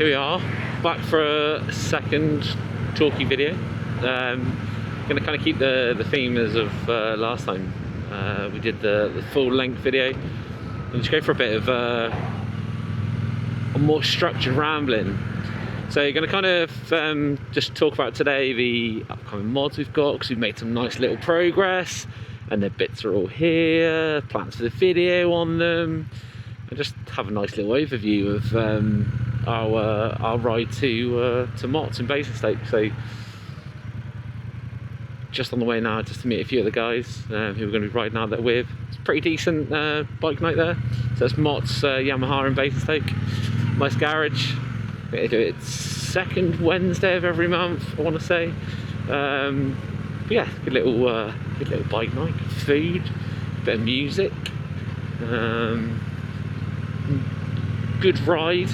here we are, back for a second talkie video. Going to kind of keep the theme as of last time. We did the full length video, and just go for a bit of a more structured rambling. So you're going to kind of just talk about today the upcoming mods we've got, because we've made some nice little progress, and the bits are all here, plans for the video on them, and just have a nice little overview of our ride to MOTTS in Basingstoke. So just on the way now, just to meet a few of the guys who we're going to be riding out there with. It's a pretty decent bike night there. So it's MOTTS Yamaha in Basingstoke. Nice garage. We're going to do it second Wednesday of every month, I want to say. But yeah, good little bike night. Food, bit of music, good ride.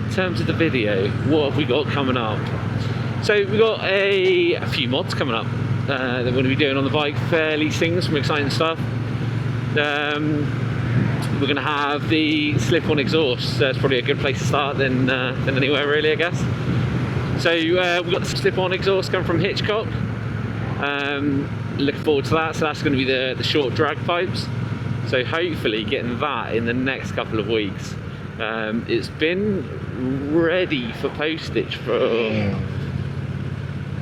In terms of the video, what have we got coming up? So we've got a few mods coming up that we're going to be doing on the bike, fairly soon, some exciting stuff. We're going to have the slip-on exhaust, so it's probably a good place to start than anywhere really, I guess. So we've got the slip-on exhaust coming from Hitchcock. Looking forward to that. So that's going to be the short drag pipes. So hopefully getting that in the next couple of weeks. It's been ready for postage for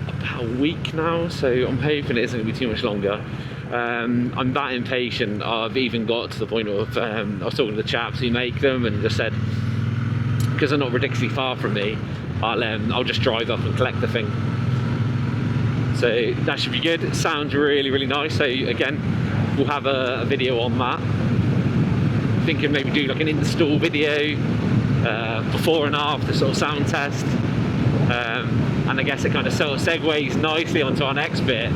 about a week now, so I'm hoping it isn't going to be too much longer. I'm that impatient. I've even got to the point of I was talking to the chaps who make them, and just said, because they're not ridiculously far from me, I'll just drive up and collect the thing. So that should be good. It sounds really, really nice. So again, we'll have a video on that. Thinking maybe do like an install video, before and after sort of sound test. And I guess it kind of sort of segues nicely onto our next bit,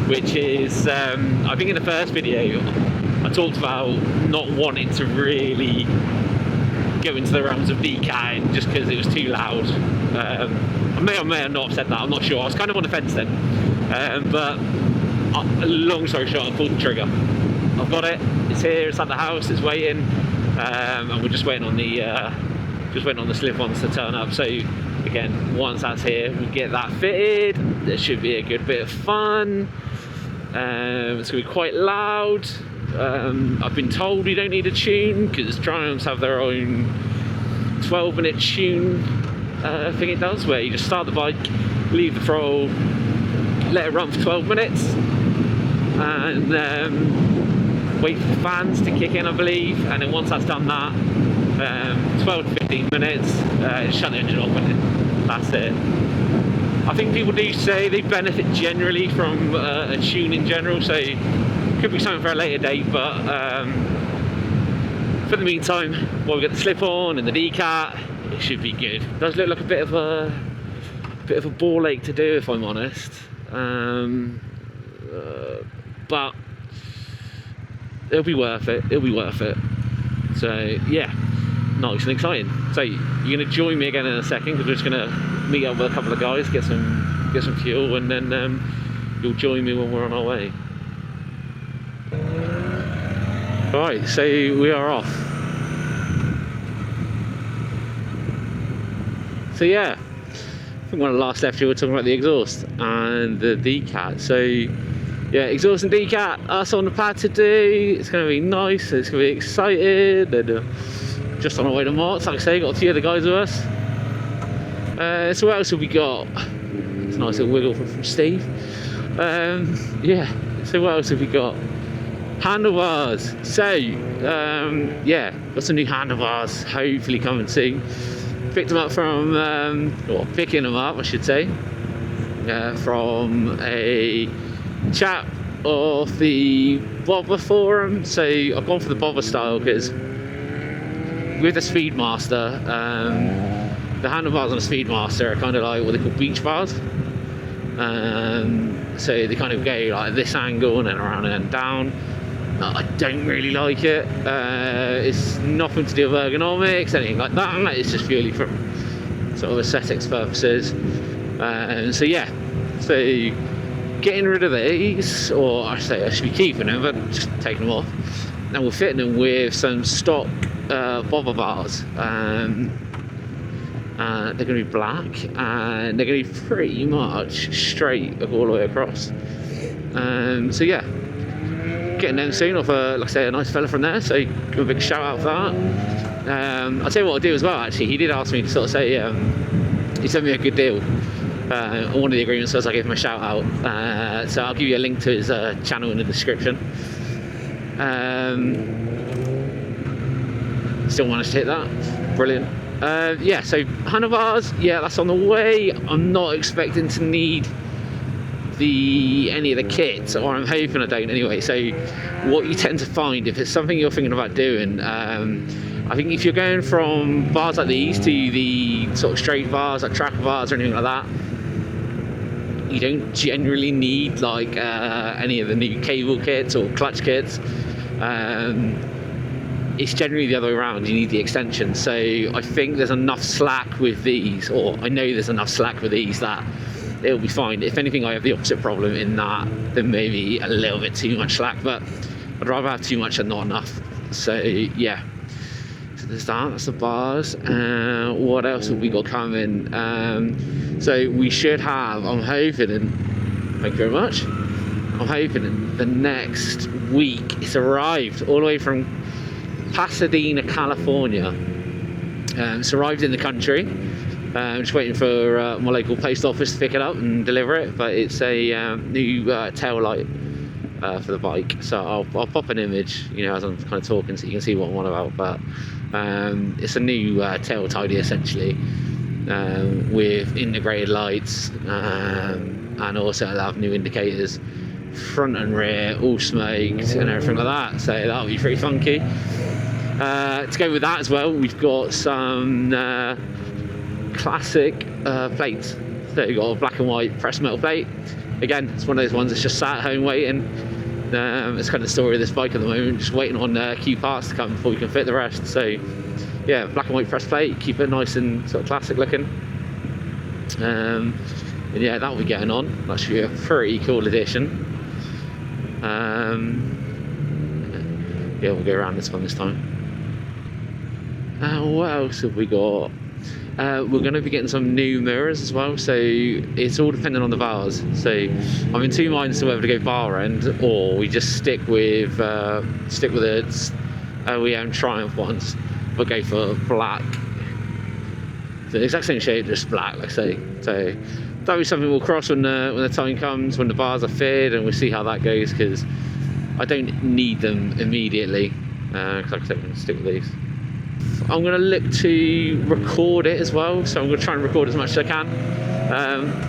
which is, I think in the first video I talked about not wanting to really go into the realms of decatting just because it was too loud. I may or may not have said that, I'm not sure. I was kind of on the fence then. But long story short, I pulled the trigger. I've got it, it's here, it's at the house, it's waiting, and we're just waiting on the slip-ons to turn up. So again, once that's here, we'll get that fitted. There should be a good bit of fun. It's going to be quite loud. I've been told we don't need a tune, because Triumphs have their own 12-minute tune thing it does, where you just start the bike, leave the throttle, let it run for 12 minutes, and wait for the fans to kick in, I believe, and then once that's done that, 12 to 15 minutes, shut the engine off, and that's it. I think people do say they benefit generally from a tune in general, so could be something for a later date, but for the meantime, while we get the slip-on and the decat, it should be good. It does look like a bit of a ball ache to do, if I'm honest, but it'll be worth it. It'll be worth it. So yeah, nice and exciting. So you're gonna join me again in a second, because we're just gonna meet up with a couple of guys, get some fuel, and then you'll join me when we're on our way. Alright, so we are off. So yeah, I think when I last left you, we were talking about the exhaust and the decat. So yeah, exhaust and decat, us on the pad to do. It's going to be nice, it's going to be excited, and just on our way to MOTTS, like I say, got a few other guys with us. So what else have we got? It's a nice little wiggle from Steve. Yeah, so what else have we got? Handlebars. So yeah, got some new handlebars, hopefully coming soon. Picked them up from, or picking them up, I should say, from a chap off the bobber forum. So I've gone for the bobber style, because with the Speedmaster, the handlebars on the Speedmaster are kind of like what they call beach bars. So they kind of go like this angle and then around and then down. I don't really like it. It's nothing to do with ergonomics, anything like that. It's just purely from sort of aesthetics purposes. So yeah, so getting rid of these, or I say I should be keeping them, but just taking them off. And we're fitting them with some stock bobber bars. They're going to be black, and they're going to be pretty much straight all the way across. So yeah, getting them soon off like I say, a nice fella from there, so give a big shout out for that. I'll tell you what I'll do as well. Actually, he did ask me to sort of say, he sent me a good deal. One of the agreements was I gave him a shout out, so I'll give you a link to his channel in the description. Still managed to hit that, brilliant. Yeah, so handlebars, yeah, that's on the way. I'm not expecting to need any of the kits, or I'm hoping I don't anyway. So what you tend to find, if it's something you're thinking about doing, I think if you're going from bars like these to the sort of straight bars, like track bars or anything like that, you don't generally need like any of the new cable kits or clutch kits. It's generally the other way around. You need the extension. So I think there's enough slack with these, or I know there's enough slack with these, that it'll be fine. If anything, I have the opposite problem in that there may be a little bit too much slack, but I'd rather have too much than not enough. So yeah, so there's that, that's the bars. What else have we got coming? So we should have, I'm hoping, and thank you very much, I'm hoping in the next week, it's arrived all the way from Pasadena, California. It's arrived in the country. I'm just waiting for my local post office to pick it up and deliver it, but it's a new tail light for the bike. So I'll pop an image, you know, as I'm kind of talking, so you can see what I'm on about. But it's a new tail tidy essentially, with integrated lights, and also I'll have new indicators, front and rear, all smoked and everything like that. So that'll be pretty funky. To go with that as well, we've got some classic plates. So you've got a black and white pressed metal plate. Again, it's one of those ones that's just sat at home waiting. It's kind of the story of this bike at the moment, just waiting on key parts to come before we can fit the rest. So yeah, black and white pressed plate, keep it nice and sort of classic looking. And yeah, that'll be getting on. That should be a pretty cool addition. Yeah, we'll go around this one this time. What else have we got? We're going to be getting some new mirrors as well, so it's all dependent on the bars. So I'm in two minds to whether to go bar end, or we just stick with the OEM Triumph ones, but go for black. The exact same shade, just black, like I say. So that'll be something we'll cross when the time comes, when the bars are fitted, and we'll see how that goes, because I don't need them immediately, because like I said, I'm going to stick with these. I'm going to look to record it as well, so I'm going to try and record as much as I can.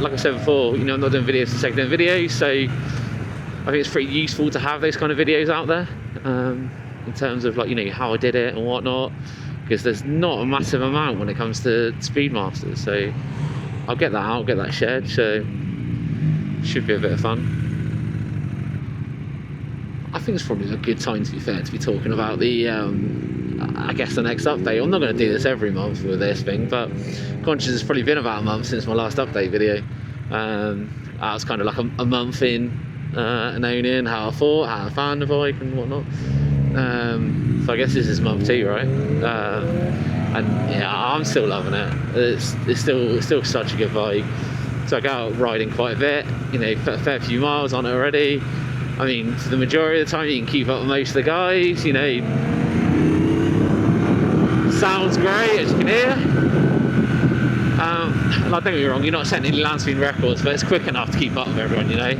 Like I said before, you know, I'm not doing videos for the sake of doing videos, so I think it's pretty useful to have those kind of videos out there, in terms of, like, you know, how I did it and whatnot, because there's not a massive amount when it comes to Speedmasters. So I'll get that shared, so should be a bit of fun. I think it's probably a good time, to be fair, to be talking about the I guess the next update. I'm not going to do this every month with this thing, but conscious it's probably been about a month since my last update video. I was kind of like a month in and owning how I thought, how I found the bike and whatnot. So I guess this is month 2, right? And yeah, I'm still loving it. It's still such a good bike. So I go out riding quite a bit, you know, put a fair few miles on it already. I mean, for the majority of the time you can keep up with most of the guys, you know. Sounds great, as you can hear. Like, don't get me wrong, you're not setting any land speed records, but it's quick enough to keep up with everyone, you know.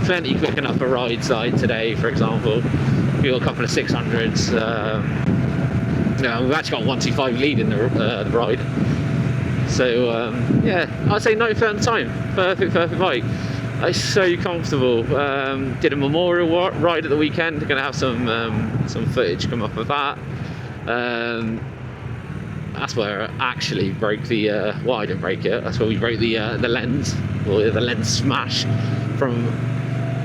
Plenty quick enough for ride side today, for example. We've got a couple of 600s. We've actually got 125 lead in the ride. So yeah, I'd say 90% of the time, perfect bike. It's so comfortable. Did a memorial ride at the weekend. Going to have some footage come up of that. That's where I actually broke the. Well, I didn't break it. That's where we broke the lens, or the lens smash from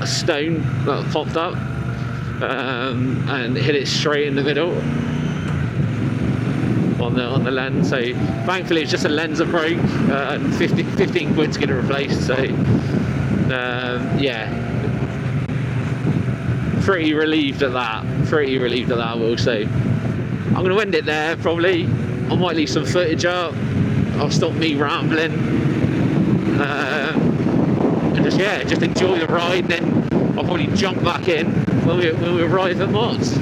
a stone that popped up and hit it straight in the middle on the lens. So thankfully, it's just a lens that broke, and 15 quid to get it replaced. So. Yeah, pretty relieved at that, I will say. I'm going to end it there probably. I might leave some footage up. I'll stop me rambling. And just enjoy the ride. Then I'll probably jump back in when we arrive at MOTTS.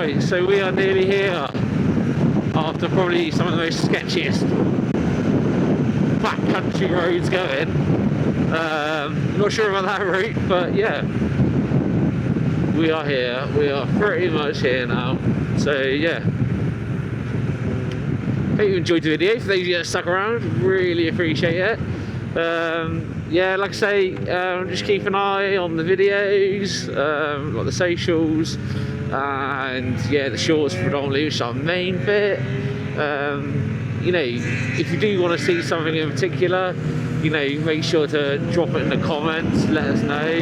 Right, so we are nearly here after probably some of the most sketchiest backcountry roads going. Not sure about that route, but yeah, we are here. We are pretty much here now. So yeah, hope you enjoyed the video. For those of you that stuck around, really appreciate it. Yeah, like I say, just keep an eye on the videos, like the socials, and yeah, the shorts predominantly, which is our main bit. You know, if you do want to see something in particular, you know, make sure to drop it in the comments, let us know.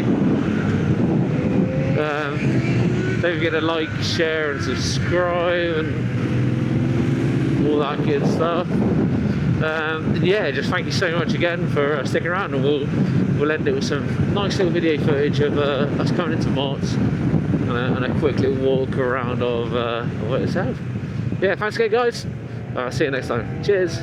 Don't forget to like, share and subscribe and all that good stuff. And yeah, just thank you so much again for sticking around, and we'll end it with some nice little video footage of us coming into MOTTS and a quick little walk around of what it's at. Yeah, thanks again guys. See you next time. Cheers.